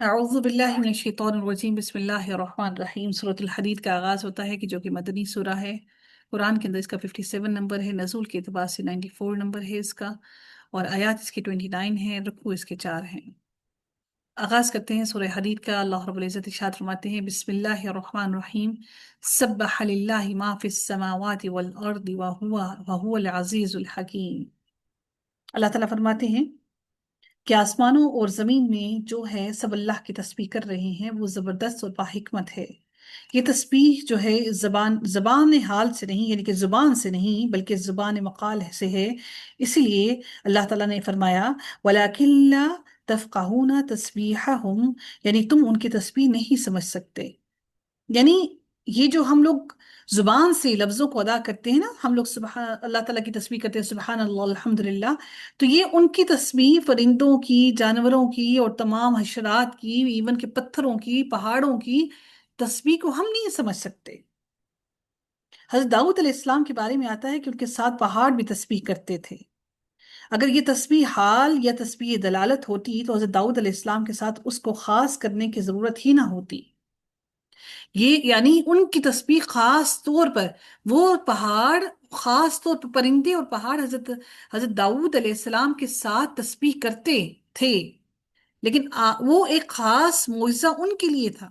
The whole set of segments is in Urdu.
اعوذ باللہ من الشیطان الرجیم، بسم اللہ الرحمن الرحیم۔ سورۃ الحدید کا آغاز ہوتا ہے کہ جو کہ مدنی سورہ ہے۔ قرآن کے اندر اس کا 57 نمبر ہے، نزول کے اعتبار سے 94 نمبر ہے اس کا، اور آیات اس کی 29 ہیں، رکوع اس کے 4 ہیں۔ آغاز کرتے ہیں سورہ حدید کا۔ اللہ رب العزت ارشاد فرماتے ہیں، بسم اللہ الرحمن الرحیم، سبح للہ ما فی السماوات والارض وہو العزیز الحکیم۔ اللہ تعالیٰ فرماتے ہیں کہ آسمانوں اور زمین میں جو ہے سب اللہ کی تسبیح کر رہے ہیں، وہ زبردست اور باحکمت ہے۔ یہ تسبیح جو ہے زبان حال سے نہیں، یعنی کہ زبان سے نہیں، بلکہ زبان مقال سے ہے۔ اسی لیے اللہ تعالیٰ نے فرمایا وَلَكِنْ لَا تَفْقَهُونَ تَسْبِيحَهُمْ، یعنی تم ان کی تسبیح نہیں سمجھ سکتے۔ یعنی یہ جو ہم لوگ زبان سے لفظوں کو ادا کرتے ہیں نا، ہم لوگ سبحان اللہ تعالیٰ کی تسبیح کرتے ہیں، سبحان اللہ الحمدللہ، تو یہ ان کی تسبیح فرندوں کی، جانوروں کی، اور تمام حشرات کی، ایون کہ پتھروں کی، پہاڑوں کی تسبیح کو ہم نہیں سمجھ سکتے۔ حضرت داؤد علیہ السلام کے بارے میں آتا ہے کہ ان کے ساتھ پہاڑ بھی تسبیح کرتے تھے۔ اگر یہ تسبیح حال یا تسبیح دلالت ہوتی تو حضرت داؤد علیہ السلام کے ساتھ اس کو خاص کرنے کی ضرورت ہی نہ ہوتی۔ یہ یعنی ان کی تسبیح خاص طور پر، وہ پہاڑ، خاص طور پر پرندے اور پہاڑ حضرت داؤد علیہ السلام کے ساتھ تسبیح کرتے تھے، لیکن وہ ایک خاص معجزہ ان کے لیے تھا۔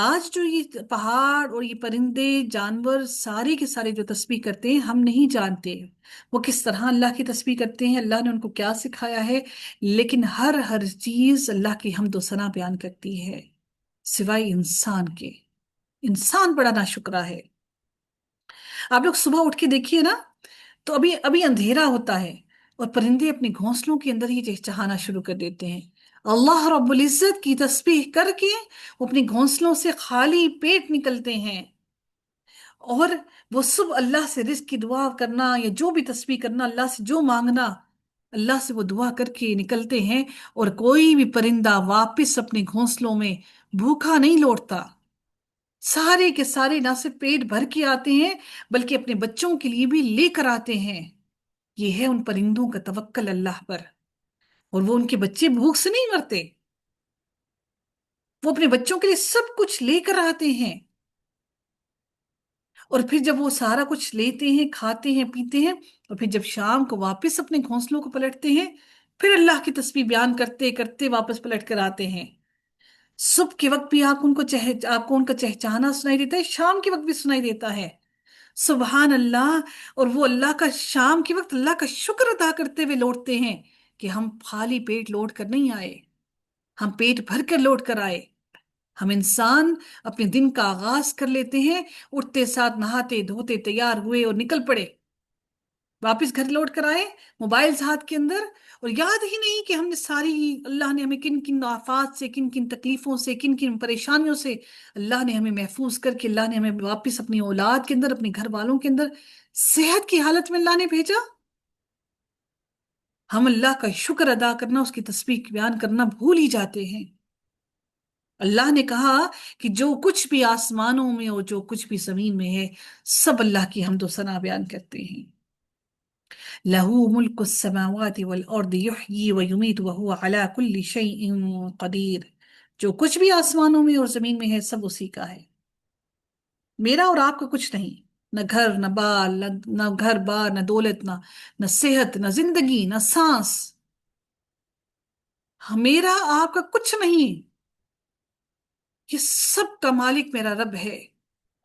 آج جو یہ پہاڑ اور یہ پرندے جانور سارے کے سارے جو تسبیح کرتے ہیں، ہم نہیں جانتے وہ کس طرح اللہ کی تسبیح کرتے ہیں، اللہ نے ان کو کیا سکھایا ہے، لیکن ہر چیز اللہ کی حمد و ثنا بیان کرتی ہے سوائے انسان کے۔ انسان بڑا ناشکرا ہے۔ آپ لوگ صبح اٹھ کے دیکھیے نا، تو ابھی ابھی اندھیرا ہوتا ہے اور پرندے اپنے گھونسلوں کے اندر ہی چہچہانا شروع کر دیتے ہیں۔ اللہ رب العزت کی تسبیح کر کے وہ اپنے گھونسلوں سے خالی پیٹ نکلتے ہیں، اور وہ صبح اللہ سے رزق کی دعا کرنا یا جو بھی تسبیح کرنا، اللہ سے جو مانگنا، اللہ سے وہ دعا کر کے نکلتے ہیں، اور کوئی بھی پرندہ واپس اپنے گھونسلوں میں بھوکا نہیں لوٹتا۔ سارے کے سارے نہ صرف پیٹ بھر کے آتے ہیں، بلکہ اپنے بچوں کے لیے بھی لے کر آتے ہیں۔ یہ ہے ان پرندوں کا توکل اللہ پر، اور وہ ان کے بچے بھوک سے نہیں مرتے، وہ اپنے بچوں کے لیے سب کچھ لے کر آتے ہیں، اور پھر جب وہ سارا کچھ لیتے ہیں، کھاتے ہیں، پیتے ہیں، اور پھر جب شام کو واپس اپنے گھونسلوں کو پلٹتے ہیں، پھر اللہ کی تسبیح بیان کرتے کرتے واپس پلٹ کر آتے ہیں۔ صبح کے وقت بھی آپ کو ان کا چہچہانا سنائی دیتا ہے، شام کے وقت بھی سنائی دیتا ہے، سبحان اللہ۔ اور وہ اللہ کا شام کے وقت اللہ کا شکر ادا کرتے ہوئے لوٹتے ہیں کہ ہم خالی پیٹ لوٹ کر نہیں آئے، ہم پیٹ بھر کر لوٹ کر آئے۔ ہم انسان اپنے دن کا آغاز کر لیتے ہیں، اٹھتے ساتھ نہاتے دھوتے تیار ہوئے اور نکل پڑے، واپس گھر لوٹ کر آئے، موبائلز ہاتھ کے اندر، اور یاد ہی نہیں کہ ہم نے ساری، اللہ نے ہمیں کن کن آفات سے، کن کن تکلیفوں سے، کن کن پریشانیوں سے اللہ نے ہمیں محفوظ کر کے، اللہ نے ہمیں واپس اپنی اولاد کے اندر، اپنے گھر والوں کے اندر صحت کی حالت میں اللہ نے بھیجا۔ ہم اللہ کا شکر ادا کرنا، اس کی تسبیح بیان کرنا بھول ہی جاتے ہیں۔ اللہ نے کہا کہ جو کچھ بھی آسمانوں میں اور جو کچھ بھی زمین میں ہے، سب اللہ کی حمد و ثنا بیان کرتے ہیں۔ لَهُ مُلْكُ السَّمَاوَاتِ وَالْأَرْضِ يُحْيِي وَيُمِيتُ وَهُوَ عَلَى كُلِّ شَيْءٍ قَدِيرٌ۔ جو کچھ بھی آسمانوں میں اور زمین میں ہے، سب اسی کا ہے، میرا اور آپ کا کچھ نہیں، نہ گھر، نہ بال، نہ گھر بار، نہ دولت، نہ صحت، نہ زندگی، نہ سانس، میرا آپ کا کچھ نہیں، یہ سب کا مالک میرا رب ہے۔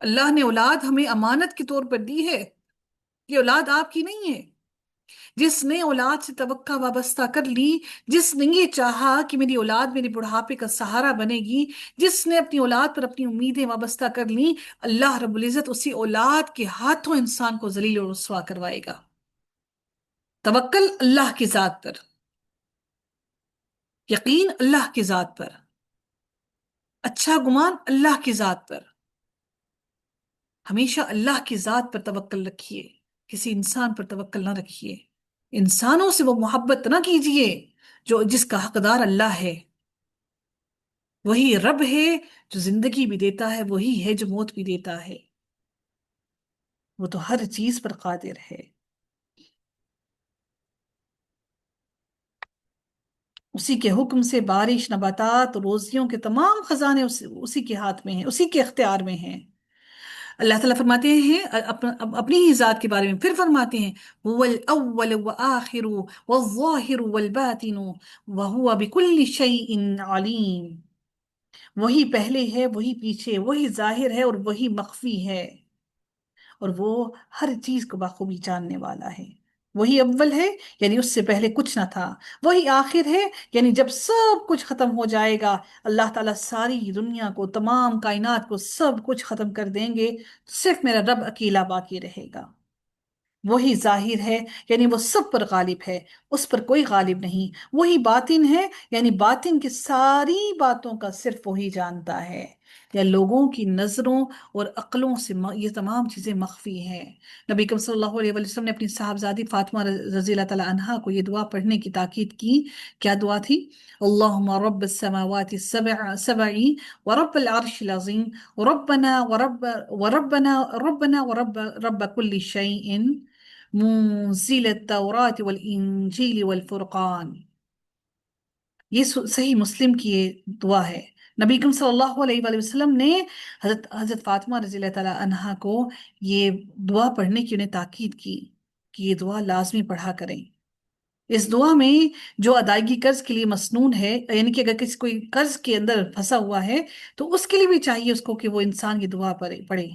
اللہ نے اولاد ہمیں امانت کے طور پر دی ہے، یہ اولاد آپ کی نہیں ہے۔ جس نے اولاد سے توقع وابستہ کر لی، جس نے یہ چاہا کہ میری اولاد میرے بڑھاپے کا سہارا بنے گی، جس نے اپنی اولاد پر اپنی امیدیں وابستہ کر لیں، اللہ رب العزت اسی اولاد کے ہاتھوں انسان کو ذلیل و رسوا کروائے گا۔ توکل اللہ کی ذات پر، یقین اللہ کی ذات پر، اچھا گمان اللہ کی ذات پر، ہمیشہ اللہ کی ذات پر توکل رکھیے، کسی انسان پر توکل نہ رکھیے۔ انسانوں سے وہ محبت نہ کیجیے جس کا حقدار اللہ ہے۔ وہی رب ہے جو زندگی بھی دیتا ہے، وہی ہے جو موت بھی دیتا ہے، وہ تو ہر چیز پر قادر ہے۔ اسی کے حکم سے بارش، نباتات، روزیوں کے تمام خزانے اسی کے ہاتھ میں ہیں، اسی کے اختیار میں ہیں۔ اللہ تعالیٰ فرماتے ہیں اپنی ہی ذات کے بارے میں، پھر فرماتے ہیں هو الاول والآخر والظاہر والباطن وهو بكل شيء علیم۔ وہی پہلے ہے، وہی پیچھے، وہی ظاہر ہے اور وہی مخفی ہے، اور وہ ہر چیز کو بخوبی جاننے والا ہے۔ وہی اول ہے، یعنی اس سے پہلے کچھ نہ تھا۔ وہی آخر ہے، یعنی جب سب کچھ ختم ہو جائے گا، اللہ تعالیٰ ساری دنیا کو، تمام کائنات کو، سب کچھ ختم کر دیں گے، صرف میرا رب اکیلا باقی رہے گا۔ وہی ظاہر ہے، یعنی وہ سب پر غالب ہے، اس پر کوئی غالب نہیں۔ وہی باطن ہے، یعنی باطن کی ساری باتوں کا صرف وہی جانتا ہے، یا لوگوں کی نظروں اور عقلوں سے یہ تمام چیزیں مخفی ہیں۔ نبی کریم صلی اللہ علیہ وسلم نے اپنی صاحبزادی فاطمہ رضی اللہ تعالی عنہا کو یہ دعا پڑھنے کی تاکید کی۔ کیا دعا تھی؟ اللہم رب السماوات السبع ورب العرش العظیم ربنا رب كل شيء منزل التوراة والانجیل والفرقان۔ یہ صحیح مسلم کی یہ دعا ہے۔ نبی کریم صلی اللہ علیہ وآلہ وسلم نے حضرت فاطمہ رضی اللہ تعالی عنہا کو یہ دعا پڑھنے کی انہیں تاکید کی کہ یہ دعا لازمی پڑھا کریں۔ اس دعا میں جو ادائیگی قرض کے لیے مسنون ہے، یعنی کہ اگر کسی کوئی قرض کے اندر پھنسا ہوا ہے تو اس کے لیے بھی چاہیے اس کو کہ وہ انسان یہ دعا پڑھے،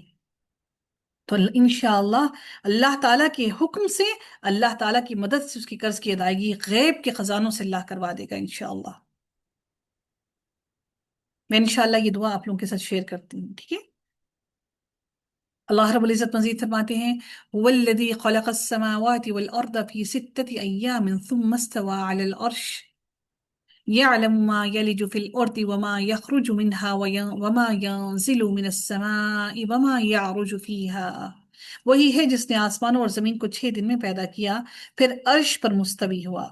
تو انشاءاللہ اللہ تعالیٰ کے حکم سے، اللہ تعالیٰ کی مدد سے اس کی قرض کی ادائیگی غیب کے خزانوں سے اللہ کروا دے گا انشاءاللہ۔ میں انشاءاللہ یہ دعا آپ لوگوں کے ساتھ شیئر کرتی ہوں، ٹھیک ہے؟ اللہ رب العزت مزید فرماتے ہیں هو الذی خلق السماوات والارض فی 6 ایام ثم استوى على العرش يعلم ما يلج في الأرض وما يخرج منها وما ينزل من السماء وما يعرج فيها۔ وہی ہے جس نے آسمانوں اور زمین کو 6 دن میں پیدا کیا، پھر عرش پر مستوی ہوا۔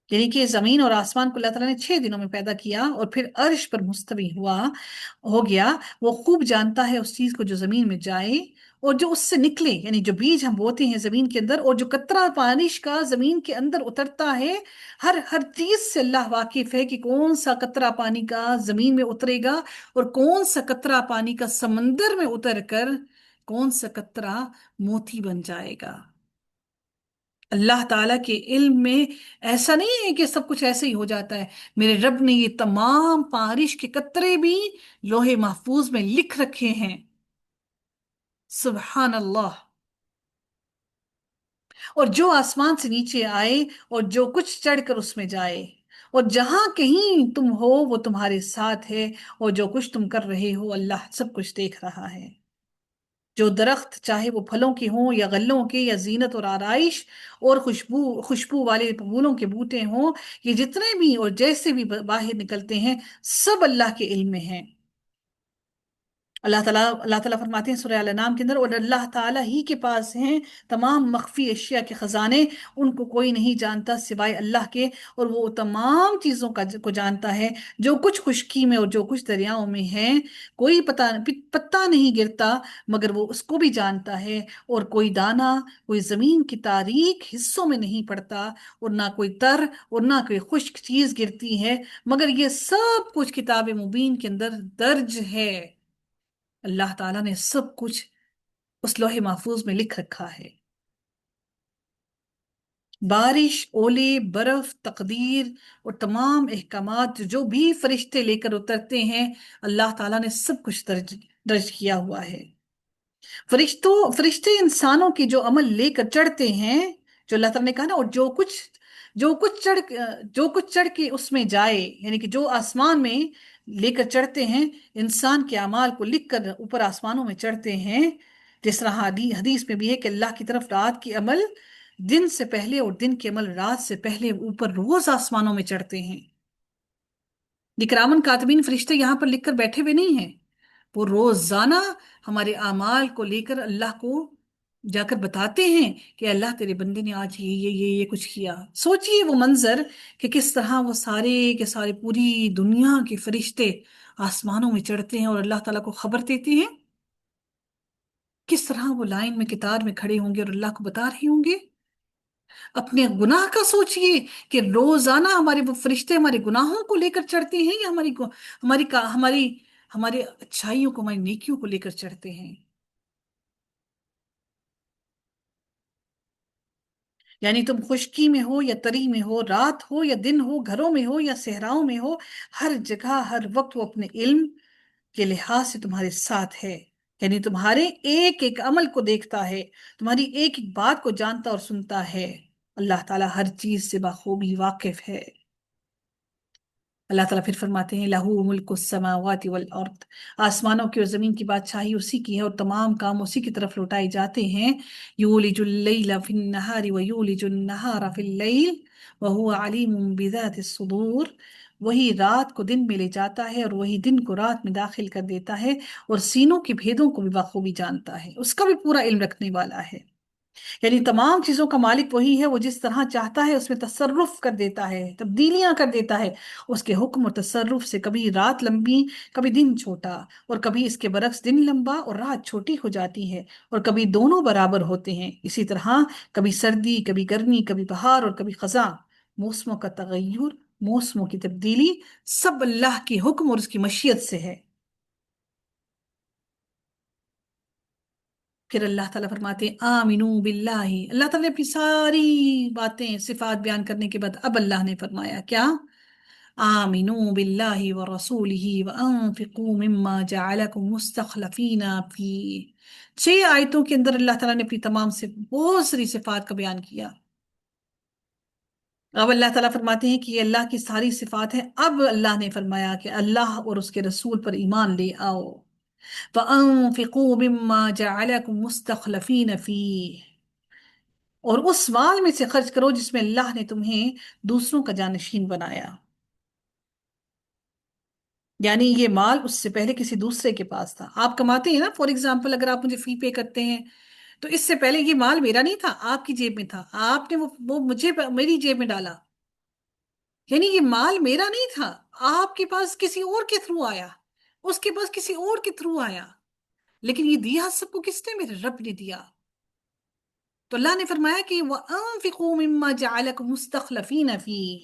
یعنی کہ زمین اور آسمان کو اللہ تعالیٰ نے 6 دنوں میں پیدا کیا اور پھر عرش پر مستوی ہو گیا۔ وہ خوب جانتا ہے اس چیز کو جو زمین میں جائے اور جو اس سے نکلے، یعنی جو بیج ہم بوتے ہیں زمین کے اندر، اور جو قطرہ بارش کا زمین کے اندر اترتا ہے، ہر چیز سے اللہ واقف ہے کہ کون سا قطرہ پانی کا زمین میں اترے گا اور کون سا قطرہ پانی کا سمندر میں اتر کر کون سا قطرہ موتی بن جائے گا۔ اللہ تعالیٰ کے علم میں ایسا نہیں ہے کہ سب کچھ ایسے ہی ہو جاتا ہے۔ میرے رب نے یہ تمام بارش کے قطرے بھی لوح محفوظ میں لکھ رکھے ہیں، سبحان اللہ۔ اور جو آسمان سے نیچے آئے اور جو کچھ چڑھ کر اس میں جائے، اور جہاں کہیں تم ہو وہ تمہارے ساتھ ہے، اور جو کچھ تم کر رہے ہو اللہ سب کچھ دیکھ رہا ہے۔ جو درخت چاہے وہ پھلوں کے ہوں یا غلوں کے یا زینت اور آرائش اور خوشبو والے پھولوں کے بوٹے ہوں، یہ جتنے بھی اور جیسے بھی باہر نکلتے ہیں سب اللہ کے علم میں ہیں۔ اللہ تعالیٰ فرماتے ہیں سورہ الانعام کے اندر، اور اللہ تعالیٰ ہی کے پاس ہیں تمام مخفی اشیاء کے خزانے، ان کو کوئی نہیں جانتا سوائے اللہ کے، اور وہ تمام چیزوں کو جانتا ہے، جو کچھ خشکی میں اور جو کچھ دریاؤں میں ہے، کوئی پتہ نہیں گرتا مگر وہ اس کو بھی جانتا ہے، اور کوئی دانہ کوئی زمین کی تاریک حصوں میں نہیں پڑتا، اور نہ کوئی تر اور نہ کوئی خشک چیز گرتی ہے، مگر یہ سب کچھ کتاب مبین کے اندر درج ہے۔ اللہ تعالیٰ نے سب کچھ اس لوح محفوظ میں لکھ رکھا ہے۔ بارش، اولے، برف، تقدیر اور تمام احکامات جو بھی فرشتے لے کر اترتے ہیں، اللہ تعالیٰ نے سب کچھ درج کیا ہوا ہے۔ فرشتے انسانوں کی جو عمل لے کر چڑھتے ہیں، جو اللہ تعالیٰ نے کہا نا، اور جو کچھ چڑھ کے اس میں جائے، یعنی کہ جو آسمان میں لے کر چڑھتے ہیں انسان کے اعمال کو لکھ کر اوپر آسمانوں میں چڑھتے ہیں، جس طرح حدیث میں بھی ہے کہ اللہ کی طرف رات کے عمل دن سے پہلے اور دن کے عمل رات سے پہلے اوپر روز آسمانوں میں چڑھتے ہیں۔ یہ کرامن کاتبین فرشتے یہاں پر لکھ کر بیٹھے ہوئے نہیں ہیں، وہ روزانہ ہمارے اعمال کو لے کر اللہ کو جا کر بتاتے ہیں کہ اللہ تیرے بندے نے آج یہ کچھ کیا۔ سوچئے وہ منظر کہ کس طرح وہ سارے کے سارے پوری دنیا کے فرشتے آسمانوں میں چڑھتے ہیں اور اللہ تعالیٰ کو خبر دیتے ہیں، کس طرح وہ لائن میں قطار میں کھڑے ہوں گے اور اللہ کو بتا رہے ہوں گے۔ اپنے گناہ کا سوچئے کہ روزانہ ہمارے وہ فرشتے ہمارے گناہوں کو لے کر چڑھتے ہیں، یا ہماری اچھائیوں کو، ہماری نیکیوں کو لے کر چڑھتے ہیں۔ یعنی تم خشکی میں ہو یا تری میں ہو، رات ہو یا دن ہو، گھروں میں ہو یا صحراؤں میں ہو، ہر جگہ ہر وقت وہ اپنے علم کے لحاظ سے تمہارے ساتھ ہے۔ یعنی تمہارے ایک ایک عمل کو دیکھتا ہے، تمہاری ایک ایک بات کو جانتا اور سنتا ہے۔ اللہ تعالیٰ ہر چیز سے بخوبی واقف ہے۔ اللہ تعالیٰ پھر فرماتے ہیں لَهُ مُلْكُ السَّمَاوَاتِ وَالْأَرْضِ، آسمانوں کی اور زمین کی بادشاہی اسی کی ہے، اور تمام کام اسی کی طرف لوٹائے جاتے ہیں۔ یولج اللیل فی النہار ویولج النہار فی اللیل وہو علیم بذات الصدور، وہی رات کو دن میں لے جاتا ہے اور وہی دن کو رات میں داخل کر دیتا ہے، اور سینوں کے بھیدوں کو بھی بخوبی جانتا ہے، اس کا بھی پورا علم رکھنے والا ہے۔ یعنی تمام چیزوں کا مالک وہی ہے، وہ جس طرح چاہتا ہے اس میں تصرف کر دیتا ہے، تبدیلیاں کر دیتا ہے۔ اس کے حکم اور تصرف سے کبھی رات لمبی، کبھی دن چھوٹا، اور کبھی اس کے برعکس دن لمبا اور رات چھوٹی ہو جاتی ہے، اور کبھی دونوں برابر ہوتے ہیں۔ اسی طرح کبھی سردی، کبھی گرمی، کبھی بہار اور کبھی خزاں، موسموں کا تغیر، موسموں کی تبدیلی، سب اللہ کے حکم اور اس کی مشیت سے ہے۔ پھر اللہ تعالیٰ فرماتے ہیں آمنو باللہ، اللہ تعالیٰ نے اپنی ساری باتیں صفات بیان کرنے کے بعد اب اللہ نے فرمایا کیا؟ آمنو باللہ ورسولہ وانفقوا مما جعلکم مستخلفین فیہ۔ 6 آیتوں کے اندر اللہ تعالیٰ نے اپنی تمام سے بہت ساری صفات کا بیان کیا۔ اب اللہ تعالیٰ فرماتے ہیں کہ یہ اللہ کی ساری صفات ہیں، اب اللہ نے فرمایا کہ اللہ اور اس کے رسول پر ایمان لے آؤ۔ وَأَنفِقُوا مِمَّا جَعَلَكُمْ مُسْتَخْلَفِينَ فِيهِ، اور اس مال میں سے خرچ کرو جس میں اللہ نے تمہیں دوسروں کا جانشین بنایا۔ یعنی یہ مال اس سے پہلے کسی دوسرے کے پاس تھا، آپ کماتے ہیں نا، فار ایگزامپل اگر آپ مجھے فی پے کرتے ہیں تو اس سے پہلے یہ مال میرا نہیں تھا، آپ کی جیب میں تھا، آپ نے وہ مجھے میری جیب میں ڈالا، یعنی یہ مال میرا نہیں تھا، آپ کے پاس کسی اور کے تھرو آیا، اس کے پاس کسی اور کے تھرو آیا، لیکن یہ دیا سب کو کس نے؟ میرے رب نے دیا۔ تو اللہ نے فرمایا کہ وَأَنفِقُوا مِمَّا جَعَلَكُمْ مُسْتَخْلَفِينَ فِيهِ،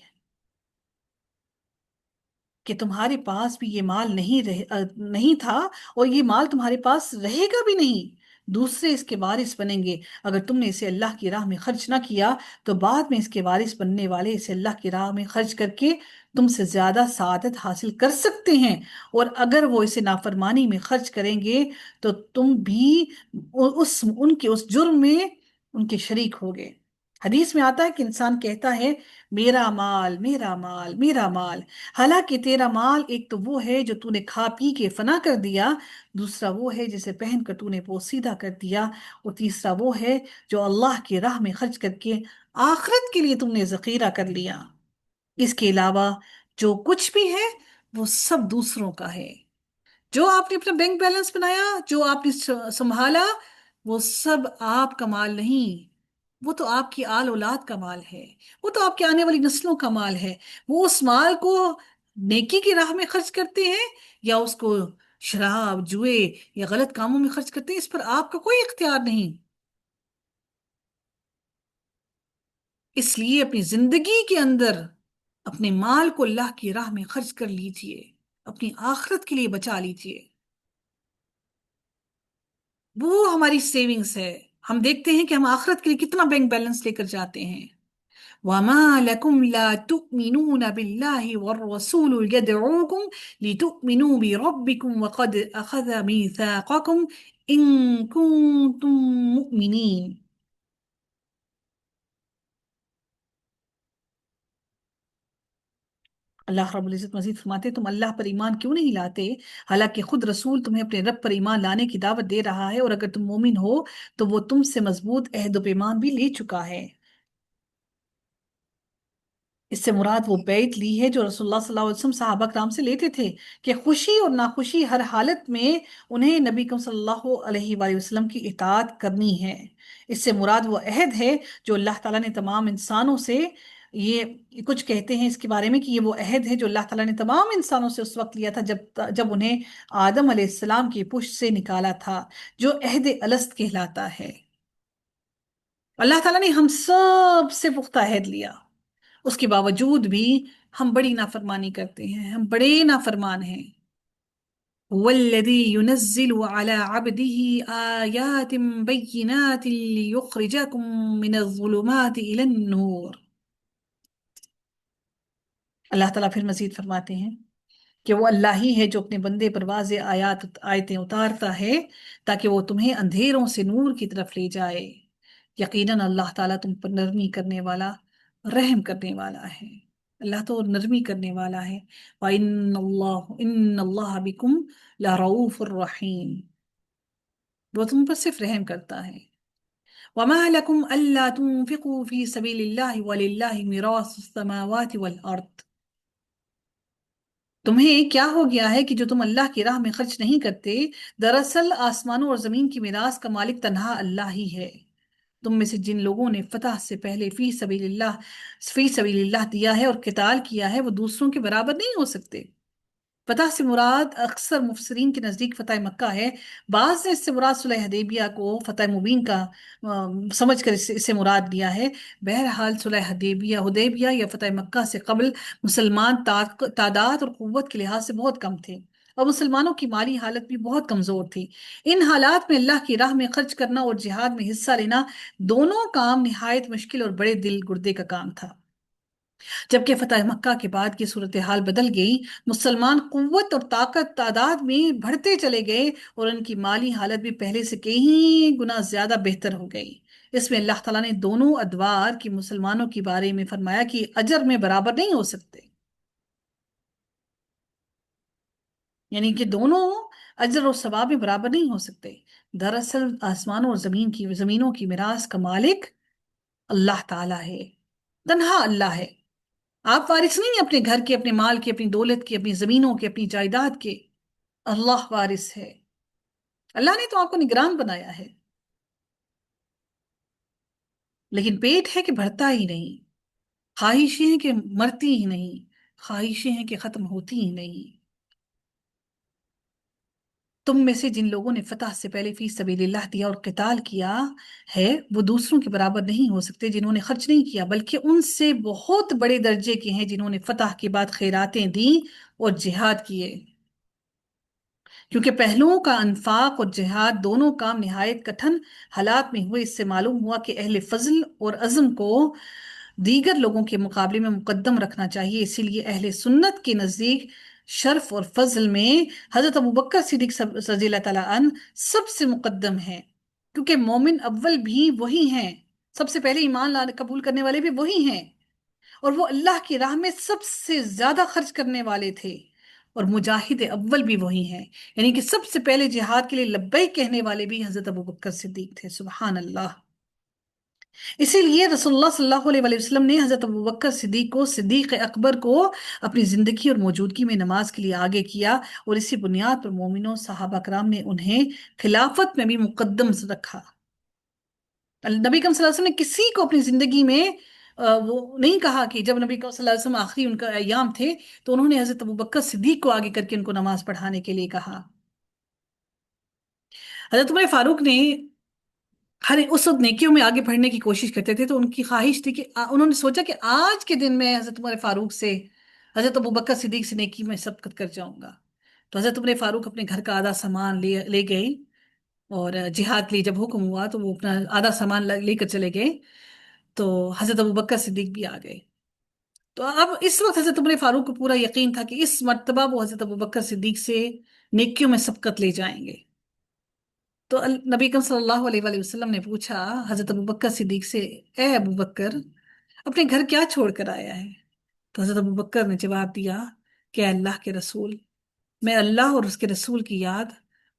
کہ تمہارے پاس بھی یہ مال نہیں تھا، اور یہ مال تمہارے پاس رہے گا بھی نہیں، دوسرے اس کے وارث بنیں گے۔ اگر تم نے اسے اللہ کی راہ میں خرچ نہ کیا تو بعد میں اس کے وارث بننے والے اسے اللہ کی راہ میں خرچ کر کے تم سے زیادہ سعادت حاصل کر سکتے ہیں، اور اگر وہ اسے نافرمانی میں خرچ کریں گے تو تم بھی ان کے اس جرم میں ان کے شریک ہوگے۔ حدیث میں آتا ہے کہ انسان کہتا ہے میرا مال، میرا مال، میرا مال، حالانکہ تیرا مال ایک تو وہ ہے جو تو نے کھا پی کے فنا کر دیا، دوسرا وہ ہے جسے پہن کر تو نے پوسیدہ کر دیا، اور تیسرا وہ ہے جو اللہ کی راہ میں خرچ کر کے آخرت کے لیے تم نے ذخیرہ کر لیا۔ اس کے علاوہ جو کچھ بھی ہے وہ سب دوسروں کا ہے۔ جو آپ نے اپنا بینک بیلنس بنایا، جو آپ نے سنبھالا، وہ سب آپ کا مال نہیں، وہ تو آپ کی آل اولاد کا مال ہے، وہ تو آپ کی آنے والی نسلوں کا مال ہے۔ وہ اس مال کو نیکی کی راہ میں خرچ کرتے ہیں یا اس کو شراب، جوئے یا غلط کاموں میں خرچ کرتے ہیں، اس پر آپ کا کوئی اختیار نہیں۔ اس لیے اپنی زندگی کے اندر اپنے مال کو اللہ کی راہ میں خرچ کر لیجئے، اپنی آخرت کے لیے بچا لیجئے، وہ ہماری سیونگز ہے۔ ہم دیکھتے ہیں کہ ہم آخرت کے لیے کتنا بینک بیلنس لے کر جاتے ہیں۔ وَمَا لَكُمْ لَا تُؤْمِنُونَ بِاللَّهِ وَالرَّسُولُ يَدْعُوكُمْ لِتُؤْمِنُوا بِرَبِّكُمْ وَقَدْ أَخَذَ مِيثَاقَكُمْ إِن كُنتُم مُؤْمِنِينَ۔ اللہ رب العزت مزید فرماتے تم اللہ پر ایمان کیوں نہیں لاتے، حالانکہ خود رسول تمہیں اپنے رب پر ایمان لانے کی دعوت دے رہا ہے، اور اگر تم مومن ہو تو وہ تم سے مضبوط عہد و پیمان بھی لے چکا ہے۔ اس سے مراد وہ بیعت لی ہے جو رسول اللہ صلی اللہ علیہ وسلم صحابہ کرام سے لیتے تھے، کہ خوشی اور ناخوشی ہر حالت میں انہیں نبی کریم صلی اللہ علیہ وآلہ وسلم کی اطاعت کرنی ہے۔ اس سے مراد وہ عہد ہے جو اللہ تعالیٰ نے تمام انسانوں سے، یہ کچھ کہتے ہیں اس کے بارے میں کہ یہ وہ عہد ہے جو اللہ تعالیٰ نے تمام انسانوں سے اس وقت لیا تھا جب انہیں آدم علیہ السلام کی پشت سے نکالا تھا، جو عہد الست کہلاتا ہے۔ اللہ تعالیٰ نے ہم سب سے پختہ عہد لیا، اس کے باوجود بھی ہم بڑی نافرمانی کرتے ہیں، ہم بڑے نافرمان ہیں۔ والذی ينزل على عبده آیات بینات لیخرجکم من الظلمات الى النور۔ اللہ تعالیٰ پھر مزید فرماتے ہیں کہ وہ اللہ ہی ہے جو اپنے بندے پر واضح آیتیں اتارتا ہے تاکہ وہ تمہیں اندھیروں سے نور کی طرف لے جائے۔ یقیناً اللہ تعالیٰ تم پر نرمی کرنے والا، رحم کرنے والا ہے۔ اللہ تو نرمی کرنے والا ہے۔ وَإِنَّ اللَّهَ بِكُمْ لَرَؤُوفٌ رَحِيمٌ، وہ تم پر صرف رحم کرتا ہے۔ وَمَا لَكُمْ أَلَّا تُنْفِقُوا فِي سَبِيلِ اللَّهِ وَلِلَّهِ مِيرَاثُ السَّمَاوَاتِ وَالْأَرْضِ، تمہیں کیا ہو گیا ہے کہ جو تم اللہ کی راہ میں خرچ نہیں کرتے؟ دراصل آسمانوں اور زمین کی میراث کا مالک تنہا اللہ ہی ہے۔ تم میں سے جن لوگوں نے فتح سے پہلے فی سبیل اللہ دیا ہے اور قتال کیا ہے، وہ دوسروں کے برابر نہیں ہو سکتے۔ فتح سے مراد اکثر مفسرین کے نزدیک فتح مکہ ہے، بعض نے اس سے مراد صلح حدیبیہ کو فتح مبین کا سمجھ کر اسے مراد لیا ہے۔ بہرحال صلح حدیبیہ یا فتح مکہ سے قبل مسلمان تعداد اور قوت کے لحاظ سے بہت کم تھے، اور مسلمانوں کی مالی حالت بھی بہت کمزور تھی۔ ان حالات میں اللہ کی راہ میں خرچ کرنا اور جہاد میں حصہ لینا، دونوں کام نہایت مشکل اور بڑے دل گردے کا کام تھا۔ جبکہ فتح مکہ کے بعد کی صورتحال بدل گئی، مسلمان قوت اور طاقت تعداد میں بڑھتے چلے گئے اور ان کی مالی حالت بھی پہلے سے کئی گنا زیادہ بہتر ہو گئی۔ اس میں اللہ تعالیٰ نے دونوں ادوار کی مسلمانوں کے بارے میں فرمایا کہ اجر میں برابر نہیں ہو سکتے، یعنی کہ دونوں اجر اور ثواب میں برابر نہیں ہو سکتے۔ دراصل آسمانوں اور زمینوں کی میراث کا مالک اللہ تعالیٰ ہے، تنہا اللہ ہے۔ آپ وارث نہیں ہیں اپنے گھر کے، اپنے مال کے، اپنی دولت کے، اپنی زمینوں کے، اپنی جائیداد کے، اللہ وارث ہے۔ اللہ نے تو آپ کو نگران بنایا ہے، لیکن پیٹ ہے کہ بھرتا ہی نہیں، خواہشیں ہیں کہ مرتی ہی نہیں، خواہشیں ہیں کہ ختم ہوتی ہی نہیں۔ تم میں سے جن لوگوں نے فتح سے پہلے فی سبیل اللہ دیا اور قتال کیا ہے، وہ دوسروں کے برابر نہیں ہو سکتے جنہوں نے خرچ نہیں کیا، بلکہ ان سے بہت بڑے درجے کے ہیں جنہوں نے فتح کے بعد خیراتیں دیں اور جہاد کیے، کیونکہ پہلوؤں کا انفاق اور جہاد دونوں کام نہایت کٹھن حالات میں ہوئے۔ اس سے معلوم ہوا کہ اہل فضل اور عزم کو دیگر لوگوں کے مقابلے میں مقدم رکھنا چاہیے۔ اسی لیے اہل سنت کے نزدیک شرف اور فضل میں حضرت ابوبکر صدیق رضی اللہ تعالیٰ عنہ سب سے مقدم ہیں، کیونکہ مومن اول بھی وہی ہیں، سب سے پہلے ایمان قبول کرنے والے بھی وہی ہیں، اور وہ اللہ کی راہ میں سب سے زیادہ خرچ کرنے والے تھے، اور مجاہد اول بھی وہی ہیں، یعنی کہ سب سے پہلے جہاد کے لیے لبیک کہنے والے بھی حضرت ابوبکر صدیق تھے۔ سبحان اللہ۔ اسی لیے رسول اللہ صلی اللہ علیہ وآلہ وسلم نے حضرت ابوبکر صدیق کو، صدیق اکبر کو، اپنی زندگی اور موجودگی میں نماز کے لیے آگے کیا، اور اسی بنیاد پر مومنوں صحابہ کرام نے انہیں خلافت میں بھی مقدم رکھا۔ نبی کریم صلی اللہ علیہ وسلم نے کسی کو اپنی زندگی میں وہ نہیں کہا کہ جب نبی کریم صلی اللہ علیہ وسلم آخری ان کا ایام تھے تو انہوں نے حضرت ابوبکر صدیق کو آگے کر کے ان کو نماز پڑھانے کے لیے کہا۔ حضرت عمر فاروق نے ہر اس وقت نیکیوں میں آگے بڑھنے کی کوشش کرتے تھے، تو ان کی خواہش تھی کہ انہوں نے سوچا کہ آج کے دن میں حضرت عمر فاروق سے، حضرت ابوبکر صدیق سے نیکی میں سبقت کر جاؤں گا۔ تو حضرت عمر فاروق اپنے گھر کا آدھا سامان لے گئے، اور جہاد کے لیے جب حکم ہوا تو وہ اپنا آدھا سامان لے کر چلے گئے، تو حضرت ابوبکر صدیق بھی آ گئے۔ تو اب اس وقت حضرت عمر فاروق کو پورا یقین تھا کہ اس مرتبہ وہ حضرت ابوبکر صدیق سے نیکیوں میں سبقت لے جائیں گے۔ تو نبی کریم صلی اللہ علیہ وآلہ وسلم نے پوچھا حضرت ابوبکر صدیق سے، اے ابوبکر، اپنے گھر کیا چھوڑ کر آیا ہے؟ تو حضرت ابوبکر نے جواب دیا کہ اے اللہ کے رسول، میں اللہ اور اس کے رسول کی یاد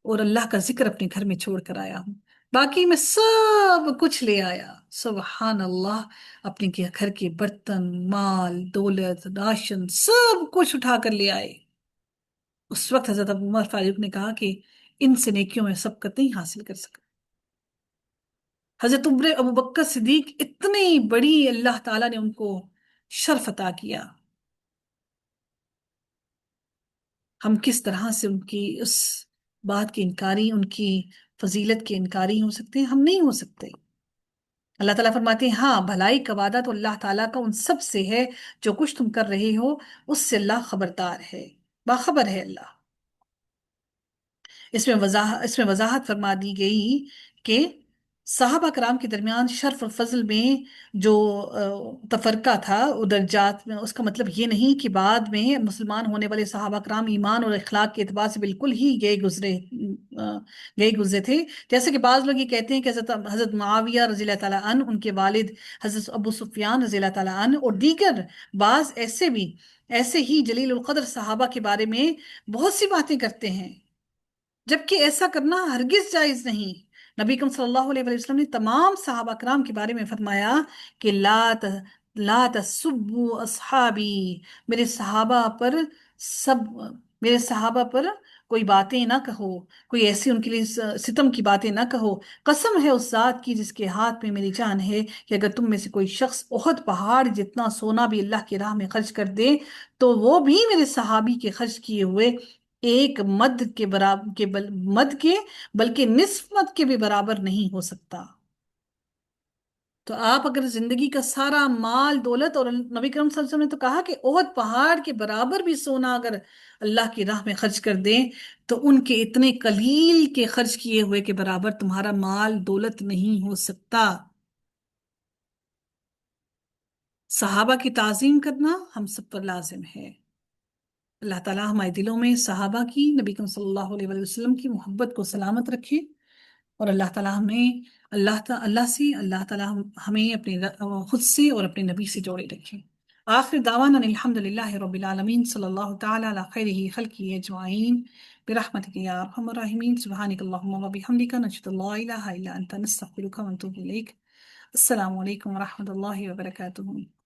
اور اللہ کا ذکر اپنے گھر میں چھوڑ کر آیا ہوں، باقی میں سب کچھ لے آیا۔ سبحان اللہ، اپنے گھر کے برتن، مال، دولت، راشن، سب کچھ اٹھا کر لے آئے۔ اس وقت حضرت ابو عمر فاروق نے کہا کہ ان سے نیکیوں میں سبقت نہیں حاصل کر سکا۔ حضرت ابو بکر صدیق اتنی بڑی اللہ تعالیٰ نے ان کو شرف عطا کیا، ہم کس طرح سے ان کی اس بات کے انکاری، ان کی فضیلت کے انکاری ہو سکتے ہیں؟ ہم نہیں ہو سکتے۔ اللہ تعالیٰ فرماتے ہیں ہاں بھلائی کا وعدہ تو اللہ تعالیٰ کا ان سب سے ہے، جو کچھ تم کر رہے ہو اس سے اللہ خبردار ہے، باخبر ہے اللہ۔ اس میں وضاحت فرما دی گئی کہ صحابہ کرام کے درمیان شرف اور فضل میں جو تفرقہ تھا وہ درجات میں، اس کا مطلب یہ نہیں کہ بعد میں مسلمان ہونے والے صحابہ کرام ایمان اور اخلاق کے اعتبار سے بالکل ہی گئے گزرے تھے۔ جیسے کہ بعض لوگ یہ کہتے ہیں کہ حضرت معاویہ رضی اللہ تعالیٰ عنہ، ان کے والد حضرت ابو سفیان رضی اللہ تعالیٰ عنہ اور دیگر بعض ایسے ہی جلیل القدر صحابہ کے بارے میں بہت سی باتیں کرتے ہیں، جبکہ ایسا کرنا ہرگز جائز نہیں۔ نبی کریم صلی اللہ علیہ وسلم نے تمام صحابہ کرام کے بارے میں فرمایا کہ لا تسبوا اصحابی، میرے صحابہ پر سب میرے صحابہ پر کوئی باتیں نہ کہو، کوئی ایسی ان کے لیے ستم کی باتیں نہ کہو۔ قسم ہے اس ذات کی جس کے ہاتھ میں میری جان ہے کہ اگر تم میں سے کوئی شخص احد پہاڑ جتنا سونا بھی اللہ کی راہ میں خرچ کر دے تو وہ بھی میرے صحابی کے خرچ کیے ہوئے ایک مد کے برابر مد کے بلکہ نصف مد کے بھی برابر نہیں ہو سکتا۔ تو آپ اگر زندگی کا سارا مال دولت، اور نبی کرم صلی اللہ علیہ وسلم نے تو کہا کہ احد پہاڑ کے برابر بھی سونا اگر اللہ کی راہ میں خرچ کر دیں تو ان کے اتنے قلیل کے خرچ کیے ہوئے کے برابر تمہارا مال دولت نہیں ہو سکتا۔ صحابہ کی تعظیم کرنا ہم سب پر لازم ہے۔ اللہ تعالیٰ ہمارے دلوں میں صحابہ کی، نبی کریم صلی اللہ علیہ وسلم کی محبت کو سلامت رکھے، اور اللہ تعالیٰ ہمیں اللہ تعالیٰ ہمیں خود سے اور اپنے نبی سے جوڑے رکھے۔ آخر دعوانا الحمد للہ رب العالمین، صلی اللہ تعالیٰ علی خیرہ خلقہ اجمعین، برحمتک یا ارحم الراحمین، سبحانک اللہم و بحمدک، نشہد ان لا الہ الا انت، نستغفرک ونتوب الیک۔ السلام علیکم ورحمۃ اللہ وبرکاتہ۔